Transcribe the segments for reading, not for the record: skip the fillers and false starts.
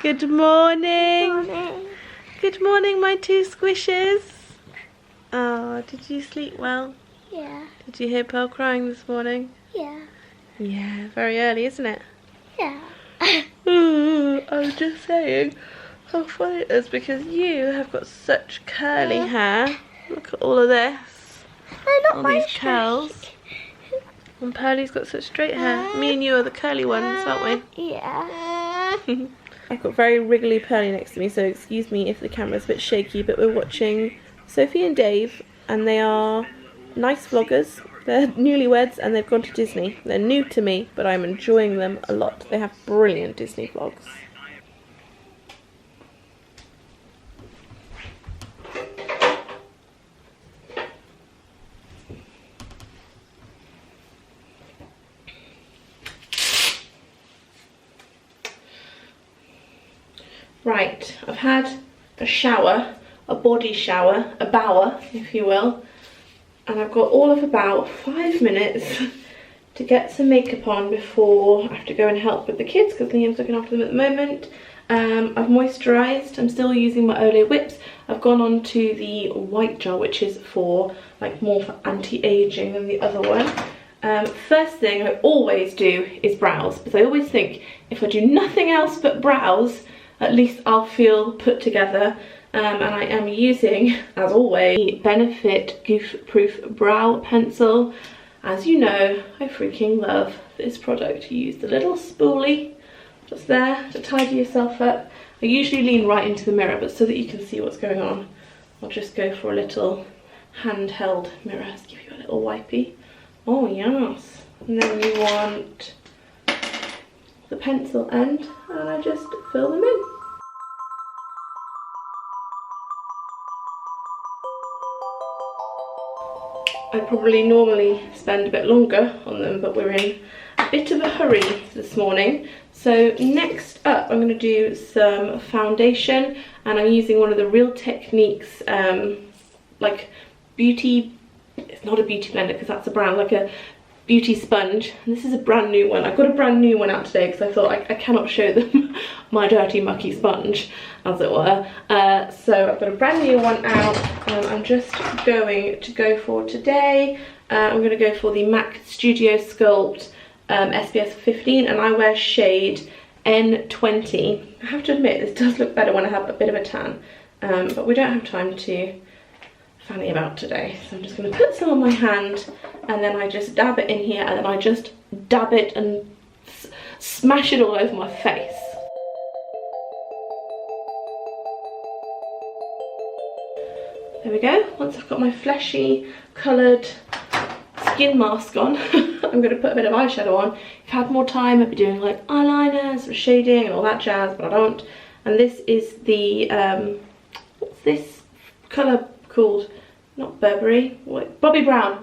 Good morning. Morning. Good morning, my two squishes. Oh, did you sleep well? Yeah. Did you hear Pearl crying this morning? Yeah. Yeah, very early, isn't it? Yeah. Ooh, I was just saying how funny it is because you have got such curly hair. Look at all of this. Not All my these curls. And Pearly's got such straight hair. Me and you are the curly ones, aren't we? Yeah. I've got very wriggly Pearly next to me, so excuse me if the camera's a bit shaky, but we're watching Sophie and Dave, and they are nice vloggers. They're newlyweds and they've gone to Disney. They're new to me, but I'm enjoying them a lot. They have brilliant Disney vlogs. Right, I've had a shower, a body shower, a bower, if you will, and I've got all of about 5 minutes to get some makeup on before I have to go and help with the kids because Liam's looking after them at the moment. I've moisturised. I'm still using my Olay whips. I've gone on to the white gel, which is for more for anti-aging than the other one. First thing I always do is brows, because I always think if I do nothing else but brows, at least I'll feel put together. And I am using, as always, the Benefit Goof Proof Brow Pencil. As you know, I freaking love this product. You use the little spoolie just there to tidy yourself up. I usually lean right into the mirror, but so that you can see what's going on, I'll just go for a little handheld mirror. Let's give you a little wipey. Oh yes. And then you want the pencil end, and I just fill them in. I probably normally spend a bit longer on them, but we're in a bit of a hurry this morning. So next up I'm going to do some foundation, and I'm using one of the Real Techniques beauty, it's not a beauty blender because that's a brand, like a beauty sponge, and this is a brand new one. I got a brand new one out today because I thought I cannot show them my dirty mucky sponge, as it were. So I've got a brand new one out. I'm just going to go for today. I'm going to go for the MAC Studio Sculpt SPF 15, and I wear shade N20. I have to admit this does look better when I have a bit of a tan, but we don't have time to fanny about today, so I'm just going to put some on my hand, and then I just dab it in here, and then I just dab it and smash it all over my face. There we go. Once I've got my fleshy coloured skin mask on, I'm going to put a bit of eyeshadow on. If I had more time, I'd be doing like eyeliners, shading and all that jazz, but I don't. And this is the what's this colour called? Not Burberry, what? Bobbi Brown.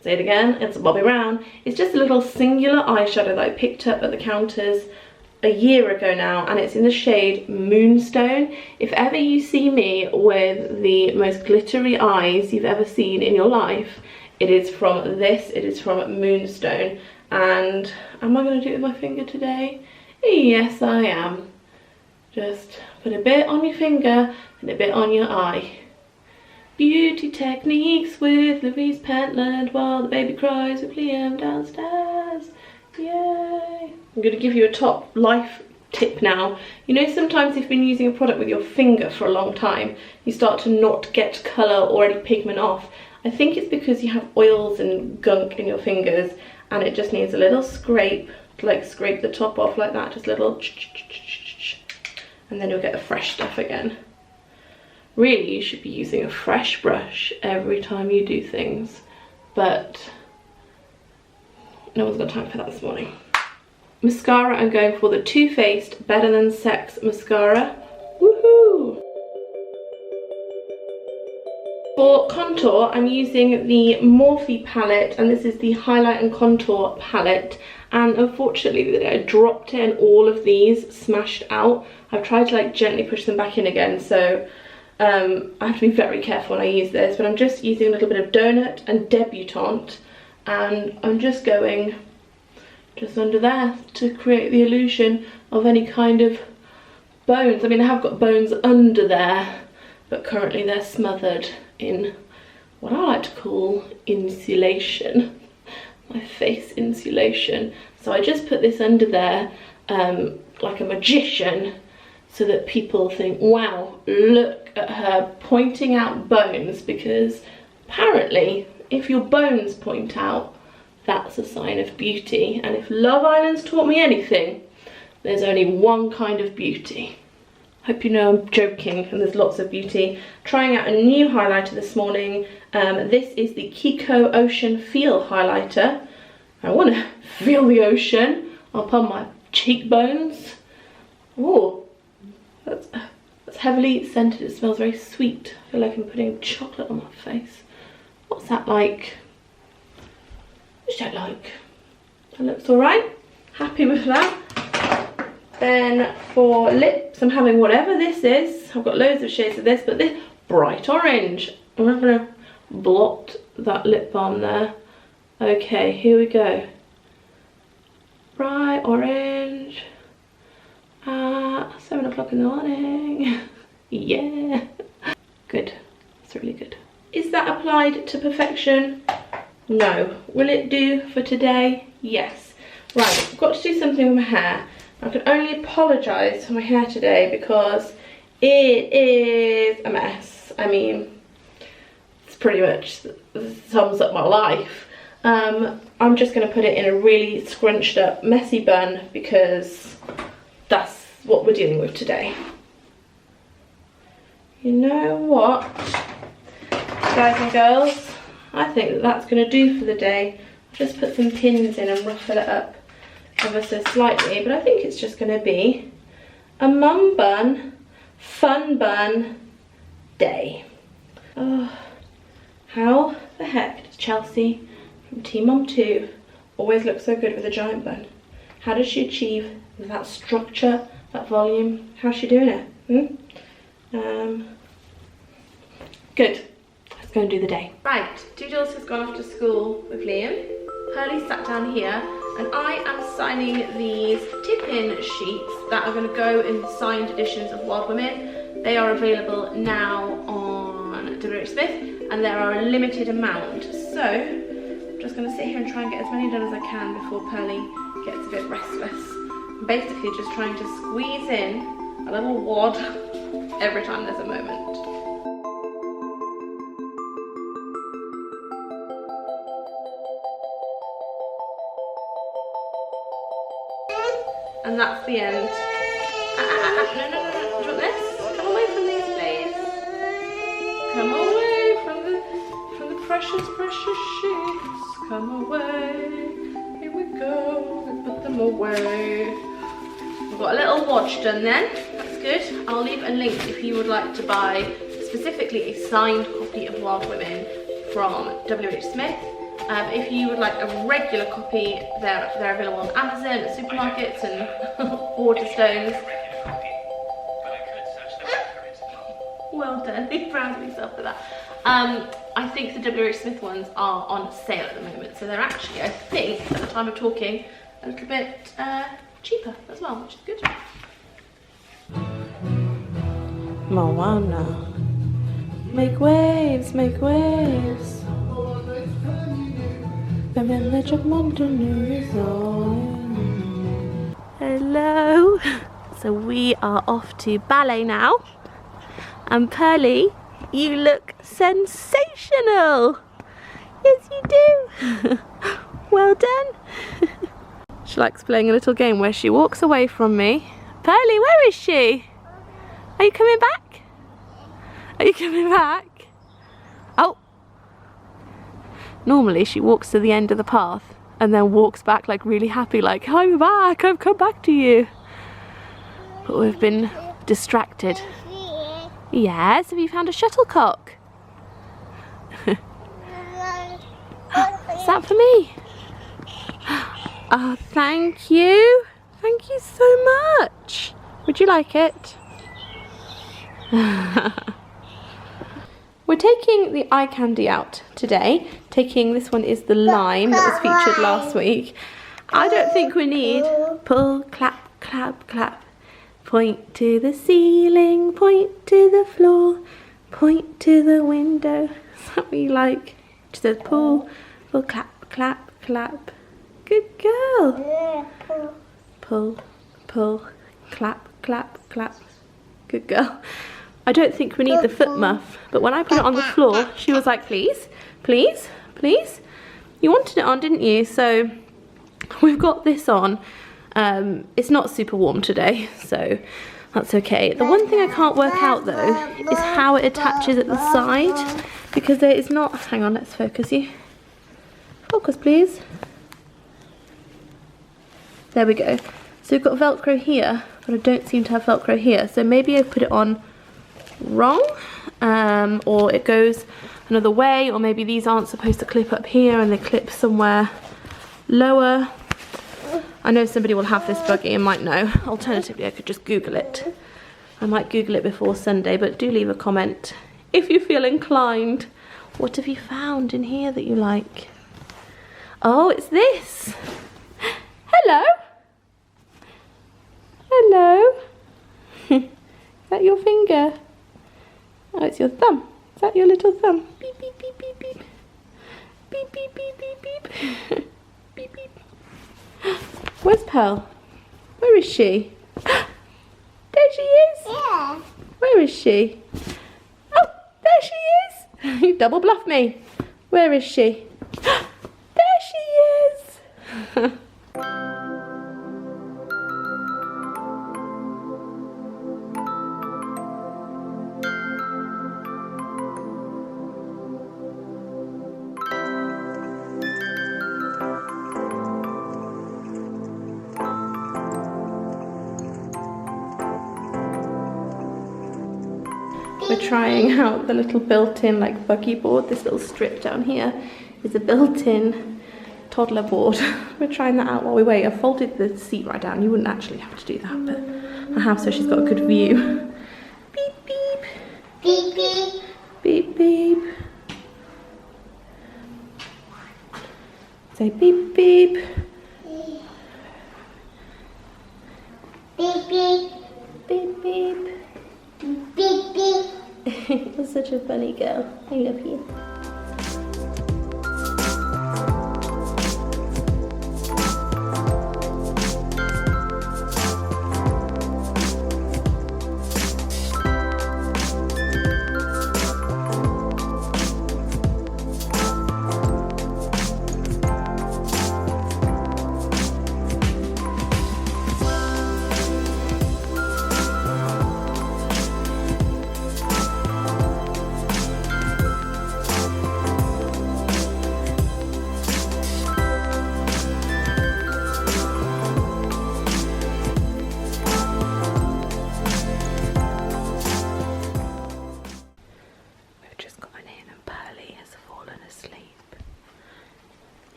Say it again, it's a Bobbi Brown. It's just a little singular eyeshadow that I picked up at the counters a year ago now, and it's in the shade Moonstone. If ever you see me with the most glittery eyes you've ever seen in your life, it is from this, it is from Moonstone. And am I going to do it with my finger today? Yes, I am. Just put a bit on your finger and a bit on your eye. Beauty techniques with Louise Pentland while the baby cries with Liam downstairs. Yay! I'm going to give you a top life tip now. You know, sometimes if you've been using a product with your finger for a long time, you start to not get colour or any pigment off. I think it's because you have oils and gunk in your fingers, and it just needs a little scrape, like scrape the top off like that, just a little and then you'll get the fresh stuff again. Really, you should be using a fresh brush every time you do things, but no one's got time for that this morning. Mascara, I'm going for the Too Faced Better Than Sex mascara. Woohoo! For contour, I'm using the Morphe palette, and this is the Highlight and Contour palette. And unfortunately, I dropped it and all of these smashed out. I've tried to gently push them back in again, so I have to be very careful when I use this. But I'm just using a little bit of Donut and Debutante, and I'm just going just under there to create the illusion of any kind of bones. I mean, I have got bones under there, but currently they're smothered in what I like to call insulation, my face insulation. So I just put this under there like a magician, so that people think, wow, look at her pointing out bones, because apparently if your bones point out, that's a sign of beauty. And if Love Island's taught me anything, there's only one kind of beauty. Hope you know I'm joking, and there's lots of beauty. Trying out a new highlighter this morning. This is the Kiko Ocean Feel highlighter. I want to feel the ocean up on my cheekbones. Oh, that's heavily scented. It smells very sweet. I feel like I'm putting chocolate on my face. What's that like? Which I like. That looks alright. Happy with that. Then for lips, I'm having whatever this is. I've got loads of shades of this, but this bright orange. I'm not going to blot that lip balm there. Okay, here we go. Bright orange. 7 o'clock in the morning. Yeah. Good. It's really good. Is that applied to perfection? No. Will it do for today? Yes. Right, I've got to do something with my hair. I can only apologise for my hair today because it is a mess. I mean, it's pretty much sums up my life. I'm just going to put it in a really scrunched up messy bun because that's what we're dealing with today. You know what, guys and girls, I think that that's going to do for the day. I'll just put some pins in and ruffle it up ever so slightly, but I think it's just going to be a mum bun, fun bun day. Oh, how the heck does Chelsea from Team Mum 2 always look so good with a giant bun? How does she achieve that structure, that volume? How's she doing it? Good. Let's go and do the day. Right, Doodles has gone off to school with Liam. Pearlie sat down here, and I am signing these tip-in sheets that are going to go in the signed editions of Wild Women. They are available now on WH Smith, and there are a limited amount. So I'm just going to sit here and try and get as many done as I can before Pearlie gets a bit restless. I'm basically just trying to squeeze in a little wad every time there's a moment. And that's the end. No, do you want this? Come away from these, please. Come away from the precious, precious sheets. Come away. Here we go. Let's put them away. We've got a little watch done then. That's good. I'll leave a link if you would like to buy specifically a signed copy of Wild Women from WH Smith. If you would like a regular copy, they're available on Amazon, at supermarkets and Waterstones. Well done, he proud of himself for that. I think the WH Smith ones are on sale at the moment, so they're actually, I think, at the time of talking, a little bit cheaper as well, which is good. Moana. Make waves, make waves. The village of Montreal is on. Hello. So we are off to ballet now. And Pearlie, you look sensational. Yes, you do. Well done. She likes playing a little game where she walks away from me. Pearlie, where is she? Are you coming back? Are you coming back? Oh. Normally she walks to the end of the path and then walks back like really happy, like, I'm back, I've come back to you. But we've been distracted. Yes, have you found a shuttlecock? Is that for me? Oh, thank you. Thank you so much. Would you like it? We're taking the eye candy out today. This one is the lime that was featured last week. I don't think we need pull, clap, clap, clap. Point to the ceiling, point to the floor, point to the window. Is that what you like? She says pull, pull, clap, clap, clap. Good girl. Pull, pull, clap, clap, clap. Good girl. I don't think we need the foot muff, but when I put it on the floor, she was like, please, please, please. You wanted it on, didn't you? So we've got this on. It's not super warm today, so that's okay. The one thing I can't work out though is how it attaches at the side, because there is not, hang on, let's focus you. Focus please. There we go. So we've got Velcro here, but I don't seem to have Velcro here. So maybe I put it on wrong, or it goes another way, or maybe these aren't supposed to clip up here and they clip somewhere lower. I know somebody will have this buggy and might know. Alternatively, I could just Google it. I might Google it before Sunday, but do leave a comment if you feel inclined. What have you found in here that you like? Oh, it's this. Hello. Hello. Is that your finger? Oh, it's your thumb. Is that your little thumb? Beep, beep, beep, beep, beep. Beep, beep, beep, beep, beep. Beep, beep. Where's Pearl? Where is she? There she is. Yeah. Where is she? Oh, there she is. You double bluffed me. Where is she? There she is. We're trying out the little built-in like buggy board. This little strip down here is a built-in toddler board. We're trying that out while we wait. I've folded the seat right down. You wouldn't actually have to do that, but I have, so she's got a good view. Beep, beep. Beep, beep. Beep, beep. Say beep, beep. Beep, beep. Beep, beep. Beep, beep. You're such a funny girl. I love you.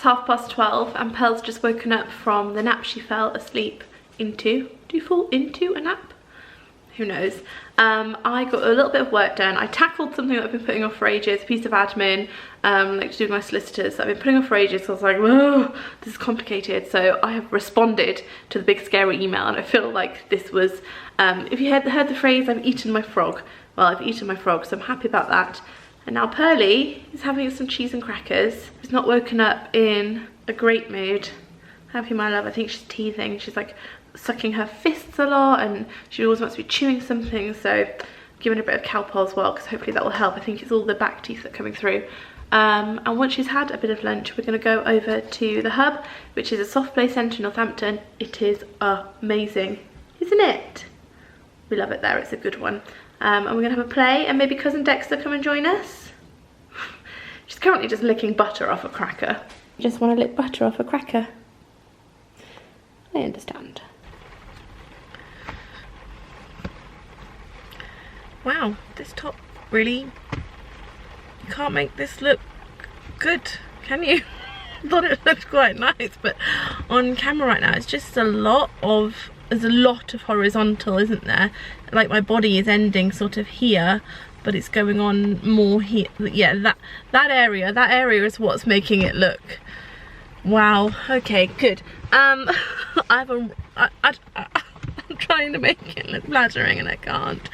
It's 12:30 and Pearl's just woken up from the nap she fell asleep into. Do you fall into a nap? Who knows? I got a little bit of work done. I tackled something that I've been putting off for ages, a piece of admin, like to do with my solicitors that I've been putting off for ages. So I was like, whoa, this is complicated. So I have responded to the big scary email, and I feel like this was, if you heard the phrase, I've eaten my frog. Well, I've eaten my frog, so I'm happy about that. And now Pearly is having some cheese and crackers. She's not woken up in a great mood. Happy, my love. I think she's teething. She's like sucking her fists a lot, and she always wants to be chewing something. So giving her a bit of Calpol as well, because hopefully that will help. I think it's all the back teeth that are coming through. And once she's had a bit of lunch, we're going to go over to the Hub, which is a soft play centre in Northampton. It is amazing, isn't it? We love it there. It's a good one. And we're going to have a play, and maybe cousin Dexter come and join us. She's currently just licking butter off a cracker. You just want to lick butter off a cracker? I understand. Wow, this top really, you can't make this look good, can you? I thought it looked quite nice, but on camera right now it's just a lot of there's a lot of horizontal, isn't there? Like my body is ending sort of here, but it's going on more here. Yeah, that area is what's making it look, wow. Okay, good. I'm trying to make it look flattering and I can't.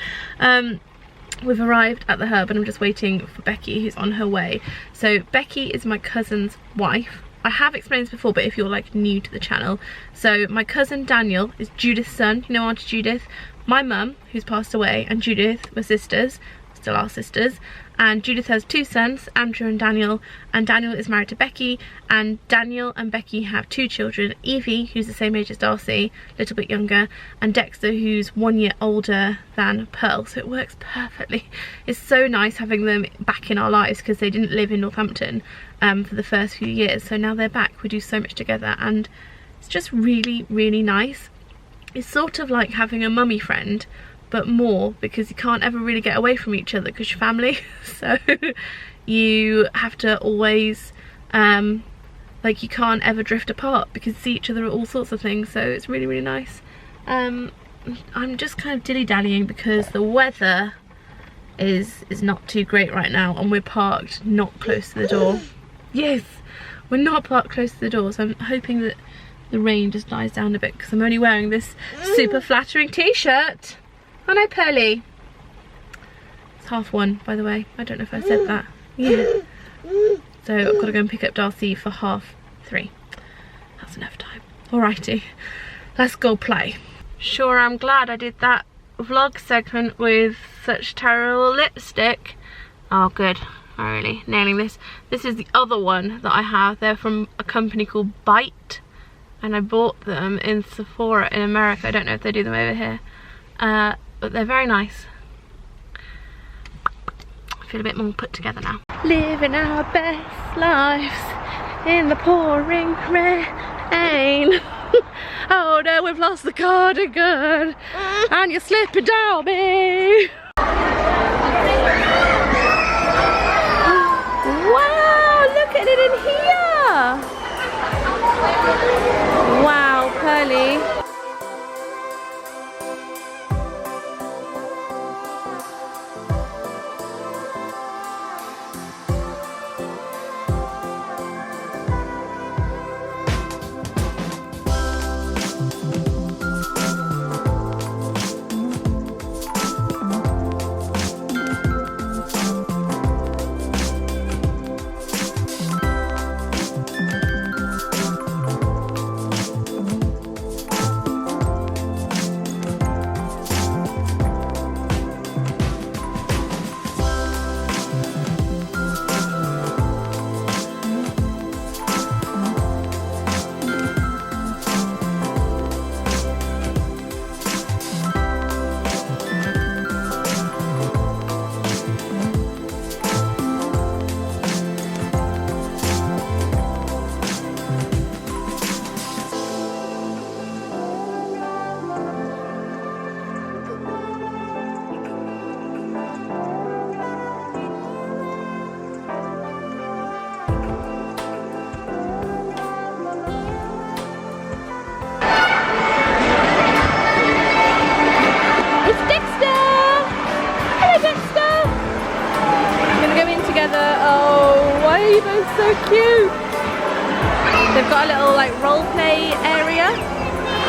We've arrived at the hub and I'm just waiting for Becky, who's on her way. So Becky is my cousin's wife. I have explained this before, but if you're like new to the channel, so my cousin Daniel is Judith's son. You know Auntie Judith? My mum, who's passed away, and Judith were sisters, still are sisters. And Judith has 2 sons, Andrew and Daniel is married to Becky, and Daniel and Becky have 2 children, Evie, who's the same age as Darcy, a little bit younger, and Dexter, who's 1 year older than Pearl, so it works perfectly. It's so nice having them back in our lives because they didn't live in Northampton for the first few years, so now they're back. We do so much together and it's just really, really nice. It's sort of like having a mummy friend, but more, because you can't ever really get away from each other because you're family. So you have to always like, you can't ever drift apart because you see each other at all sorts of things, so it's really, really nice. I'm just kind of dilly-dallying because the weather is not too great right now and we're parked not close to the door. Yes, we're not parked close to the door, so I'm hoping that the rain just dies down a bit because I'm only wearing this super flattering t-shirt. Oh no, Pearly. It's 1:30, by the way. I don't know if I said that. Yeah. So I've got to go and pick up Darcy for 3:30. That's enough time. Alrighty, let's go play. Sure, I'm glad I did that vlog segment with such terrible lipstick. Oh good, I'm really nailing this. This is the other one that I have. They're from a company called Bite, and I bought them in Sephora in America. I don't know if they do them over here. But they're very nice. I feel a bit more put together now. Living our best lives in the pouring rain. Oh no, we've lost the cardigan and you slip it down me. Wow, look at it in here. Wow, Pearly. So cute. They've got a little like role play area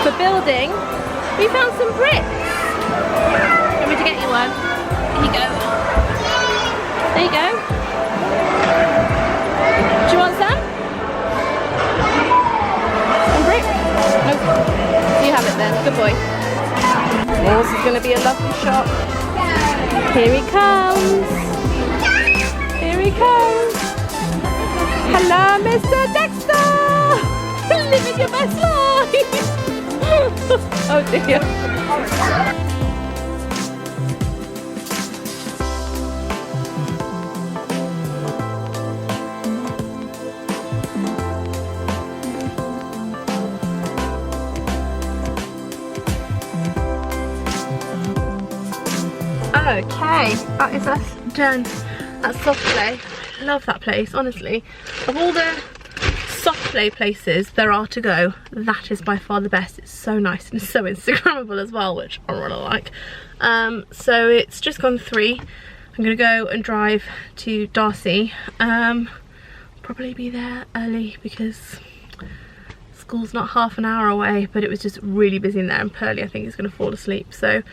for building. We found some bricks. Want me to get you one? Here you go. There you go. Do you want some? Some bricks? Nope. You have it then. Good boy. Oh, this is going to be a lovely shop. Here he comes. Here he comes. Hello, Mr. Dexter! Living your best life! Oh dear. Okay, that is us done at Soft Play. Love that place, honestly. Of all the soft play places there are to go, that is by far the best. It's so nice and so Instagrammable as well, which I really like. So it's just gone 3. I'm gonna go and drive to Darcy. Probably be there early because school's not half an hour away, but it was just really busy in there, and Pearly I think is gonna fall asleep. So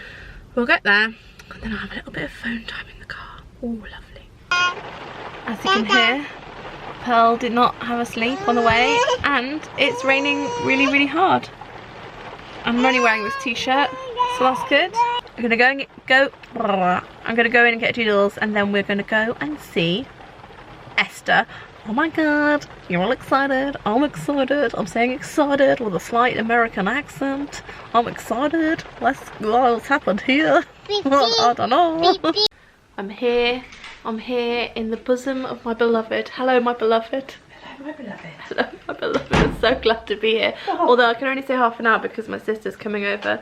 we'll get there and then I'll have a little bit of phone time in the car. Oh, lovely. As you can hear, Pearl did not have a sleep on the way, and it's raining really, really hard. I'm only wearing this t-shirt, so that's good. I'm gonna I'm gonna go in and get Doodles, and then we're gonna go and see Esther. Oh my god, you're all excited. I'm excited. I'm saying excited with a slight American accent. I'm excited. What's happened here? I don't know. I'm here in the bosom of my beloved. Hello, my beloved. Hello, my beloved. Hello, my beloved. I'm so glad to be here. Oh. Although I can only say half an hour because my sister's coming over.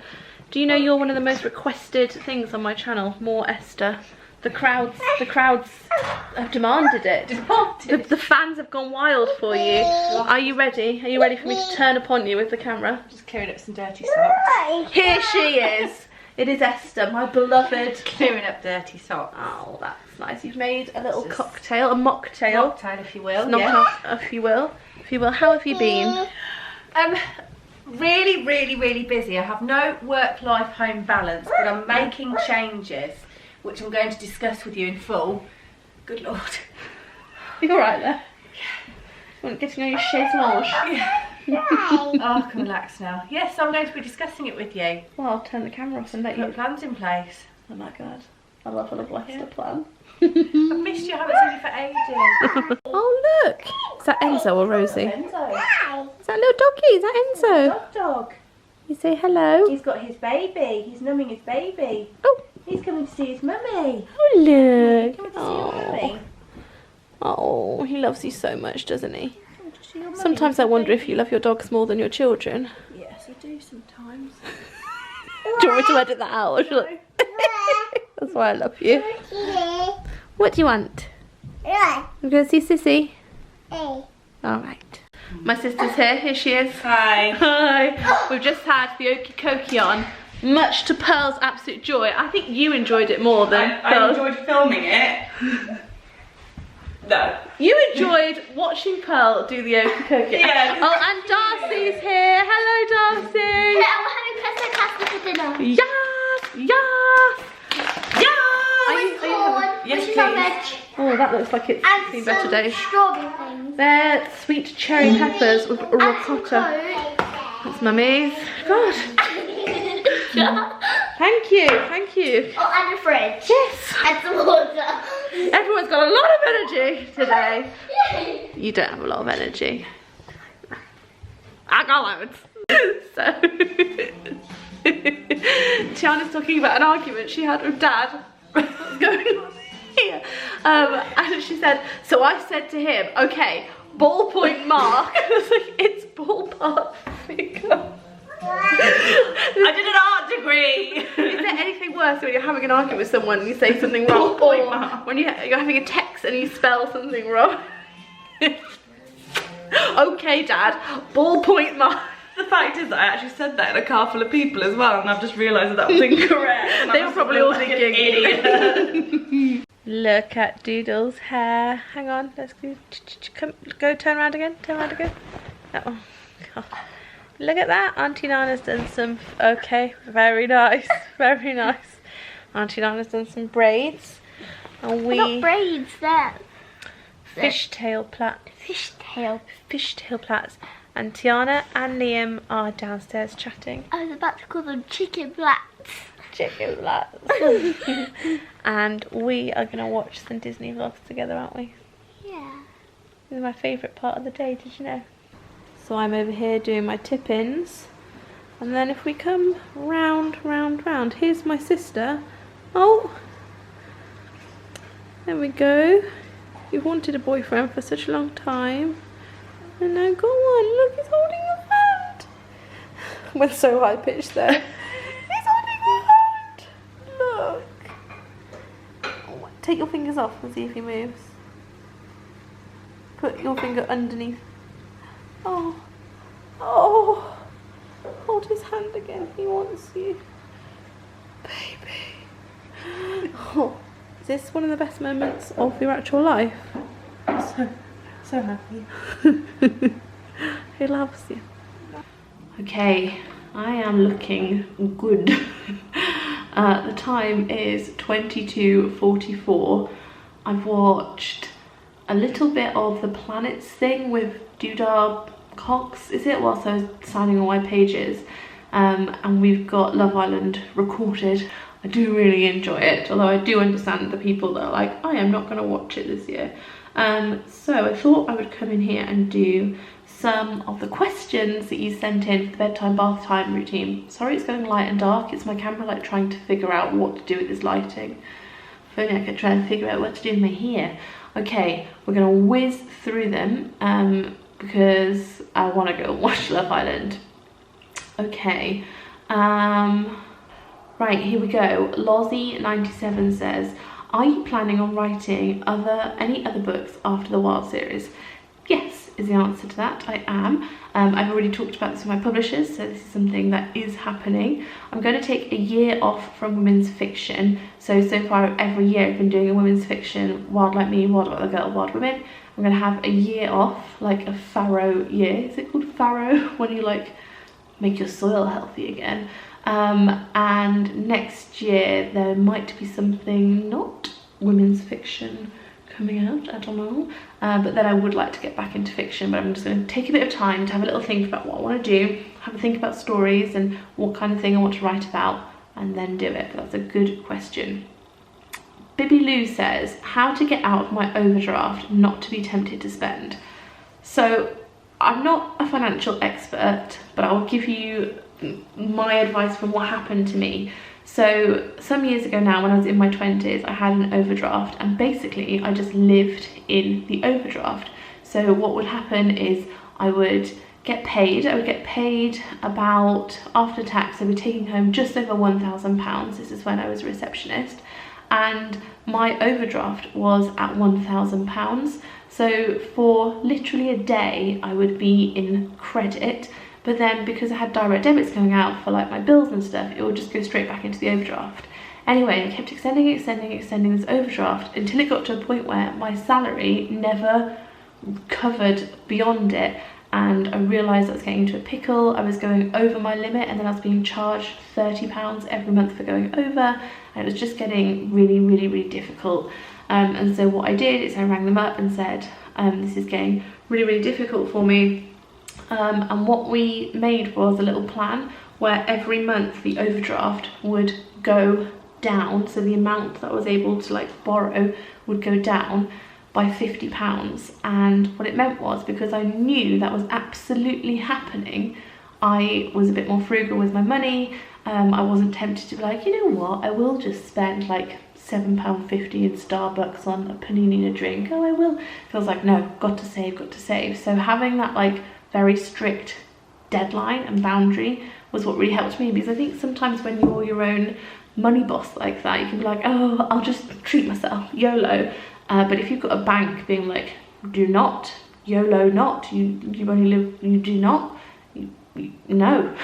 Do you know you're one of the most requested things on my channel? More Esther. The crowds have demanded it. The fans have gone wild for you. Are you ready? Are you ready for me to turn upon you with the camera? Just clearing up some dirty socks. Here she is. It is Esther, my beloved. Clearing up dirty socks. Oh, that's nice. You've made a little cocktail, a mocktail. Mocktail, if you will. If you will. If you will. How have you been? Really, really, really busy. I have no work-life home balance, but I'm making changes, which I'm going to discuss with you in full. Good Lord. You alright there? Yeah. You want to get to know your chaise lounge? Yeah. Oh, I can relax now. Yes, I'm going to be discussing it with you. Well, I'll turn the camera off and let you put plans in place. Oh my god. I love a little Esther plan. I've missed you, I haven't seen you for ages. Oh look! Is that Enzo or Rosie? Enzo. Is that little doggy? Is that Enzo? Dog. You say hello. He's got his baby. He's numbing his baby. Oh. He's coming to see his mummy. Oh look. Coming to see your mummy. Oh, he loves you so much, doesn't he? Sometimes I wonder if you love your dogs more than your children. Yes, I do sometimes. Do you want me to edit that out? Or shall I? That's why I love you. What do you want? I'm going to see Sissy. Alright. My sister's here. Here she is. Hi. Hi. We've just had the Okie Kokie on. Much to Pearl's absolute joy. I think you enjoyed it more than Pearl. I enjoyed filming it. No. You enjoyed watching Pearl do the Okie Kokie. Yeah. Oh, and Darcy's here. Hello, Darcy. Yeah, we're having pasta for dinner. Yes, yes, yes. Yes, please. Oh, that looks like it's seen better days. Strawberry things. They're sweet cherry peppers with ricotta. That's mummy's. God. Thank you, thank you. Oh, and a fridge. Yes. And some water. Everyone's got a lot of energy today. You don't have a lot of energy. I got loads. So, Tiana's talking about an argument she had with Dad. What's going on here? And she said, so I said to him, okay, ballpoint mark. I was like, it's ballpark figure. I did an art degree. Is there anything worse when you're having an argument with someone and you say something wrong, or when you're having a text and you spell something wrong? Okay, Dad, ballpoint mark. The fact is that I actually said that in a car full of people as well, and I've just realised that that was incorrect. They were probably all thinking, idiot. Look at Doodle's hair. Hang on, let's go turn around again. Turn around again. Oh, God. Look at that. Auntie Nana's done some. Okay, very nice, very nice. Auntie Nana's done some braids, and we Not braids, there. fishtail plait. Fishtail plaits. And Tiana and Liam are downstairs chatting. I was about to call them chicken flats. Chicken plaits. And we are gonna watch some Disney vlogs together, aren't we? Yeah. This is my favourite part of the day. Did you know? So I'm over here doing my tip-ins, and then if we come round, here's my sister. Oh, there we go. You've wanted a boyfriend for such a long time, and now go on, look, he's holding your hand. Went so high pitched there. He's holding your hand. Look. Oh, take your fingers off and see if he moves. Put your finger underneath. Oh, oh, hold his hand again, he wants you. Baby. Oh, is this one of the best moments of your actual life? So happy. He loves you. Okay, I am looking good. The time is 22:44. I've watched a little bit of the planets thing with Dudar Cox, is it, whilst I was signing all my pages. And we've got Love Island recorded. I do really enjoy it, although I do understand the people that are like, I am not going to watch it this year. So I thought I would come in here and do some of the questions that you sent in for the bedtime bath time routine. Sorry it's going light and dark, it's my camera like trying to figure out what to do with this lighting. If only I could try and figure out what to do with my hair. Okay, we're going to whiz through them because I want to go and watch Love Island. Okay, right, here we go. Lozzie97 says, are you planning on writing any other books after the Wild series? Yes, is the answer to that. I am. I've already talked about this with my publishers, so this is something that is happening. I'm going to take a year off from women's fiction. So far every year I've been doing a women's fiction, Wild Like Me, Wild Like the Girl, Wild Women. I'm going to have a year off, like a farrow year. Is it called farrow? When you like make your soil healthy again. And next year there might be something not women's fiction coming out, I don't know, but then I would like to get back into fiction, but I'm just going to take a bit of time to have a little think about what I want to do, have a think about stories and what kind of thing I want to write about, and then do it. But that's a good question. Bibby Lou says, how to get out of my overdraft not to be tempted to spend. So I'm not a financial expert, but I'll give you my advice from what happened to me. So some years ago now, when I was in my 20s, I had an overdraft, and basically I just lived in the overdraft. So what would happen is I would get paid about, after tax, I'd be taking home just over £1,000. This is when I was a receptionist, and my overdraft was at £1,000. So for literally a day I would be in credit, but then because I had direct debits going out for like my bills and stuff, it would just go straight back into the overdraft. Anyway, I kept extending this overdraft until it got to a point where my salary never covered beyond it, and I realised I was getting into a pickle. I was going over my limit, and then I was being charged £30 every month for going over, and it was just getting really difficult. And so what I did is I rang them up and said, this is getting really difficult for me. And what we made was a little plan where every month the overdraft would go down, so the amount that I was able to like borrow would go down by £50. And what it meant was, because I knew that was absolutely happening, I was a bit more frugal with my money. I wasn't tempted to be like, you know what, I will just spend like £7.50 in Starbucks on a panini and a drink. Oh, I will. Feels like, no, got to save. So having that like very strict deadline and boundary was what really helped me, because I think sometimes when you're your own money boss like that, you can be like, oh, I'll just treat myself, YOLO. But if you've got a bank being like, do not, YOLO not, you only live, you do not, no,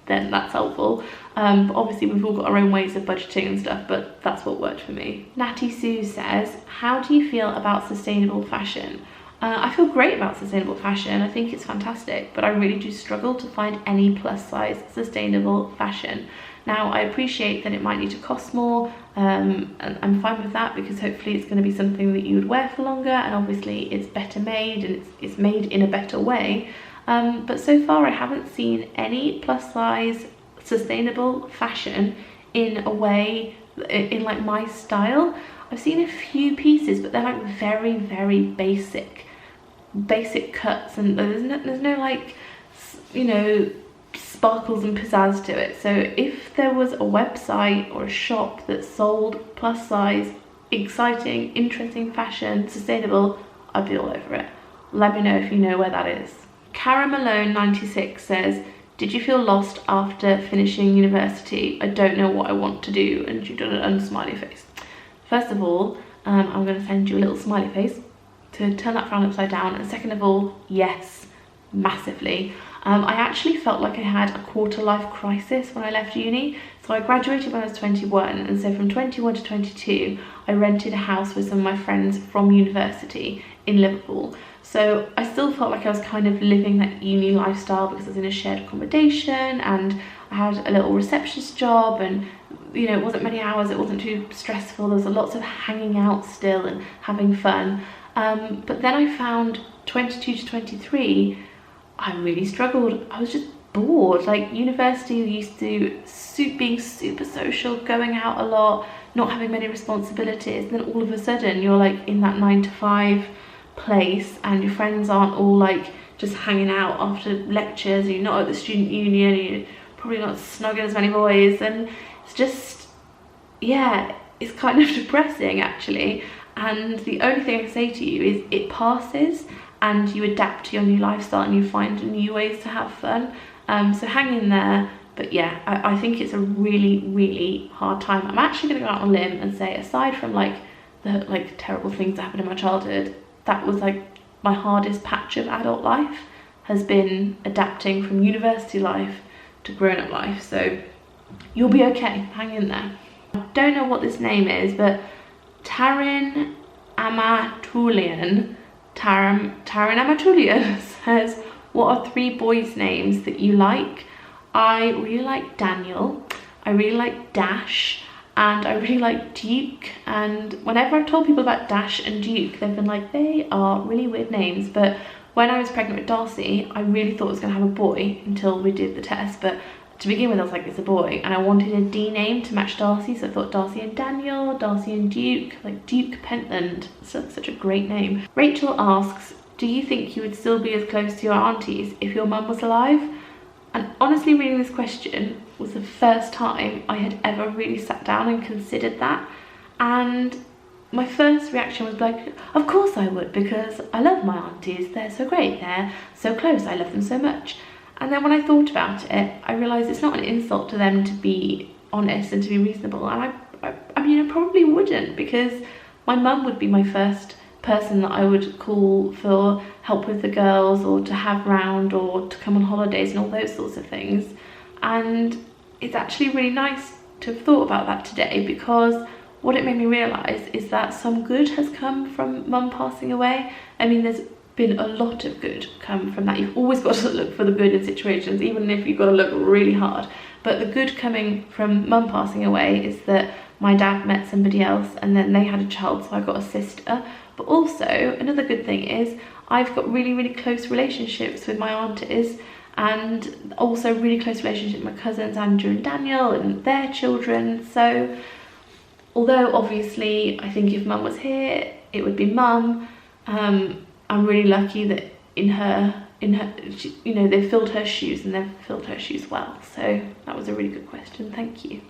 then that's helpful. But obviously we've all got our own ways of budgeting and stuff, but that's what worked for me. Natty Sue says, how do you feel about sustainable fashion? I feel great about sustainable fashion. I think it's fantastic, but I really do struggle to find any plus size sustainable fashion. Now, I appreciate that it might need to cost more, and I'm fine with that, because hopefully it's going to be something that you would wear for longer, and obviously it's better made and it's made in a better way. But so far I haven't seen any plus size sustainable fashion in a way, in like my style. I've seen a few pieces, but they're like very basic cuts, and there's no like, you know, sparkles and pizzazz to it. So if there was a website or a shop that sold plus size, exciting, interesting fashion, sustainable, I'd be all over it. Let me know if you know where that is. Cara Malone 96 says, did you feel lost after finishing university? I don't know what I want to do. And you've done an unsmiley face. First of all, I'm going to send you a little smiley face to turn that frown upside down. And second of all, yes, massively. I actually felt like I had a quarter-life crisis when I left uni. So I graduated when I was 21, and so from 21 to 22, I rented a house with some of my friends from university in Liverpool. So I still felt like I was kind of living that uni lifestyle because I was in a shared accommodation and I had a little receptionist job, and you know, it wasn't many hours, it wasn't too stressful, there was lots of hanging out still and having fun. But then I found 22 to 23, I really struggled. I was just bored. Like university, you used to being super social, going out a lot, not having many responsibilities, and then all of a sudden you're like in that 9 to 5 place and your friends aren't all like just hanging out after lectures, you're not at the student union, you're probably not snugging as many boys, and it's just, yeah, it's kind of depressing actually. And the only thing I can say to you is it passes, and you adapt to your new lifestyle and you find new ways to have fun. So hang in there. But yeah, I think it's a really hard time. I'm actually going to go out on a limb and say, aside from like the terrible things that happened in my childhood, that was like my hardest patch of adult life, has been adapting from university life to grown-up life. So you'll be okay, hang in there. I don't know what this name is, but Tarin Amatulian says, what are 3 boys' names that you like? I really like Daniel, I really like Dash, and I really like Duke. And whenever I've told people about Dash and Duke, they've been like, they are really weird names. But when I was pregnant with Darcy, I really thought I was going to have a boy until we did the test. But to begin with, I was like, it's a boy, and I wanted a D name to match Darcy, so I thought Darcy and Daniel, Darcy and Duke, like Duke Pentland. Such a great name. Rachel asks, do you think you would still be as close to your aunties if your mum was alive? And honestly, reading this question was the first time I had ever really sat down and considered that. And my first reaction was like, of course I would, because I love my aunties, they're so great, they're so close, I love them so much. And then when I thought about it, I realised it's not an insult to them to be honest and to be reasonable. And I mean, I probably wouldn't, because my mum would be my first person that I would call for help with the girls, or to have round, or to come on holidays and all those sorts of things. And it's actually really nice to have thought about that today, because what it made me realise is that some good has come from mum passing away. I mean, there's been a lot of good come from that. You've always got to look for the good in situations, even if you've got to look really hard. But the good coming from mum passing away is that my dad met somebody else and then they had a child, so I got a sister. But also another good thing is I've got really close relationships with my aunties, and also really close relationship with my cousins Andrew and Daniel and their children. So although obviously I think if mum was here it would be mum, I'm really lucky that in her you know, they filled her shoes, and they've filled her shoes well. So that was a really good question, thank you.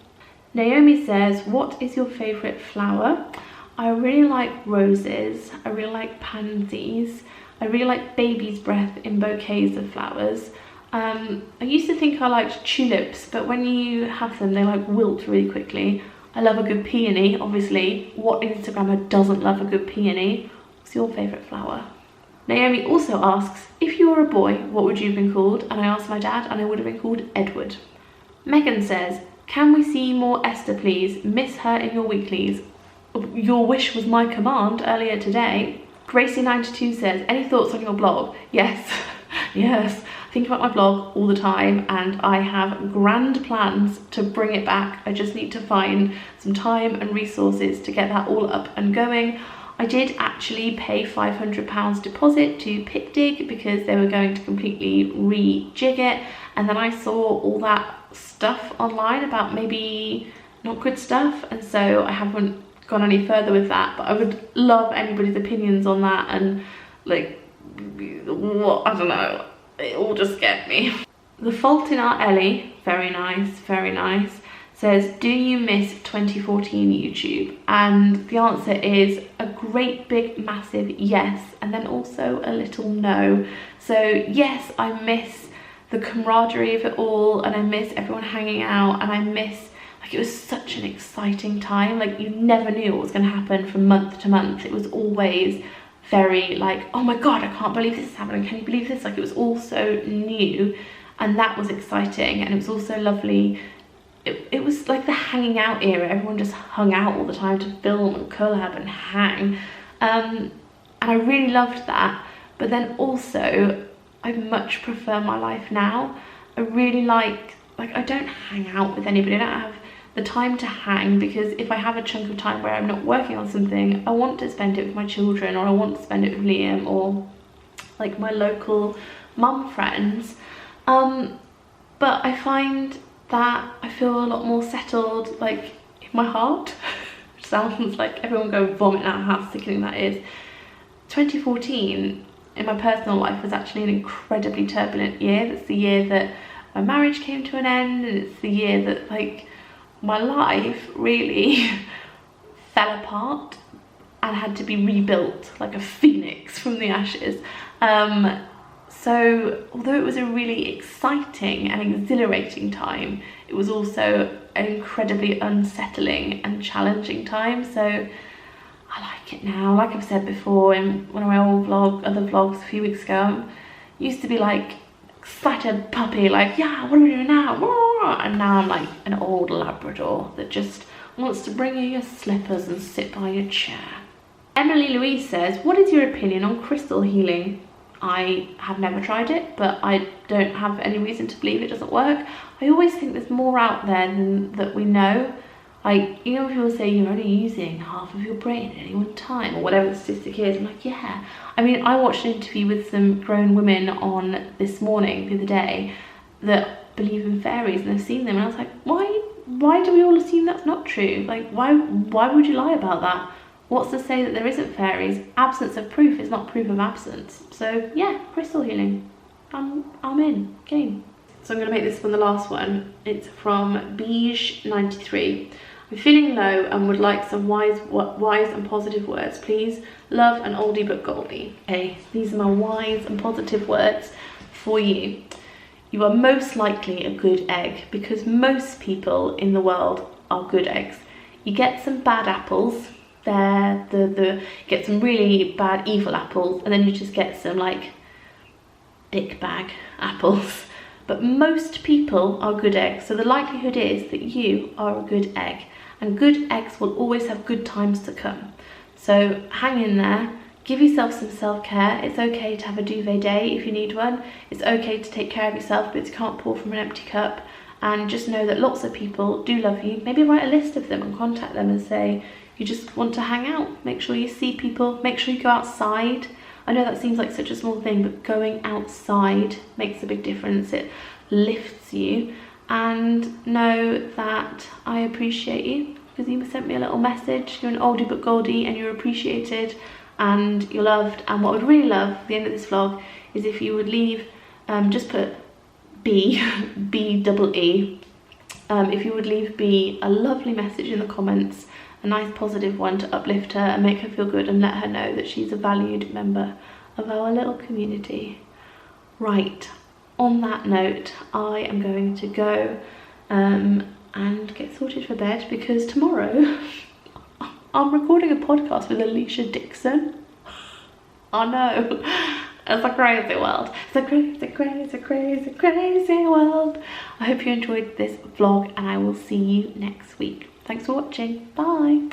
Naomi says, what is your favourite flower? I really like roses, I really like pansies, I really like baby's breath in bouquets of flowers. I used to think I liked tulips, but when you have them they like wilt really quickly. I love a good peony, obviously. What Instagrammer doesn't love a good peony? What's your favourite flower? Naomi also asks, if you were a boy, what would you have been called? And I asked my dad, and I would have been called Edward. Megan says, can we see more Esther please? Miss her in your weeklies. Your wish was my command earlier today. Gracie92 says, any thoughts on your blog? Yes, yes. I think about my blog all the time, and I have grand plans to bring it back. I just need to find some time and resources to get that all up and going. I did actually pay £500 deposit to PicDig because they were going to completely rejig it, and then I saw all that stuff online about maybe not good stuff, and so I haven't gone any further with that. But I would love anybody's opinions on that, and like, what, I don't know, it all just scared me. The Fault in Our Ellie, very nice, says, do you miss 2014 YouTube? And the answer is a great big massive yes, and then also a little no. So yes, I miss the camaraderie of it all, and I miss everyone hanging out, and I miss, like, it was such an exciting time. Like, you never knew what was going to happen from month to month. It was always very like, oh my god, I can't believe this is happening, can you believe this? Like, it was all so new, and that was exciting. And it was also lovely. It was like the hanging out era. Everyone just hung out all the time to film and collab and hang, and I really loved that. But then also, I much prefer my life now. I really like I don't hang out with anybody. I don't have the time to hang, because if I have a chunk of time where I'm not working on something, I want to spend it with my children, or I want to spend it with Liam, or like my local mum friends. But I find that I feel a lot more settled, like, in my heart. Which sounds like everyone go vomit now, how sickening that is. 2014 in my personal life was actually an incredibly turbulent year. It's the year that my marriage came to an end, and it's the year that like my life really fell apart and had to be rebuilt like a phoenix from the ashes. So although it was a really exciting and exhilarating time, it was also an incredibly unsettling and challenging time. So I like it now. Like I've said before in one of my other vlogs a few weeks ago, I used to be like excited puppy, like, yeah, what are we doing now? And now I'm like an old Labrador that just wants to bring you your slippers and sit by your chair. Emily Louise says, what is your opinion on crystal healing? I have never tried it, but I don't have any reason to believe it doesn't work. I always think there's more out there than that we know. Like, you know, people say you're only using half of your brain at any one time, or whatever the statistic is. I'm like, yeah. I mean, I watched an interview with some grown women on This Morning the other day that believe in fairies, and they've seen them, and I was like, why do we all assume that's not true? Like, why would you lie about that? What's to say that there isn't fairies? Absence of proof is not proof of absence. So yeah, crystal healing. I'm in. Game. So I'm going to make this one the last one. It's from Beige93. I'm feeling low and would like some wise and positive words, please. Love, an oldie but goldie. Okay, these are my wise and positive words for you. You are most likely a good egg, because most people in the world are good eggs. You get some bad apples. Get some really bad evil apples, and then you just get some like dick bag apples. But most people are good eggs, so the likelihood is that you are a good egg, and good eggs will always have good times to come. So hang in there, give yourself some self-care. It's okay to have a duvet day if you need one. It's okay to take care of yourself, but you can't pour from an empty cup. And just know that lots of people do love you. Maybe write a list of them and contact them and say you just want to hang out. Make sure you see people, make sure you go outside. I know that seems like such a small thing, but going outside makes a big difference. It lifts you. And know that I appreciate you, because you sent me a little message. You're an oldie but goldie, and you're appreciated and you're loved. And what I would really love at the end of this vlog is if you would leave, just put B, B-double-E. If you would leave B a lovely message in the comments, a nice positive one to uplift her and make her feel good, and let her know that she's a valued member of our little community. Right, on that note, I am going to go and get sorted for bed, because tomorrow I'm recording a podcast with Alicia Dixon. I know, it's a crazy world. It's a crazy, crazy, crazy, crazy world. I hope you enjoyed this vlog, and I will see you next week. Thanks for watching. Bye.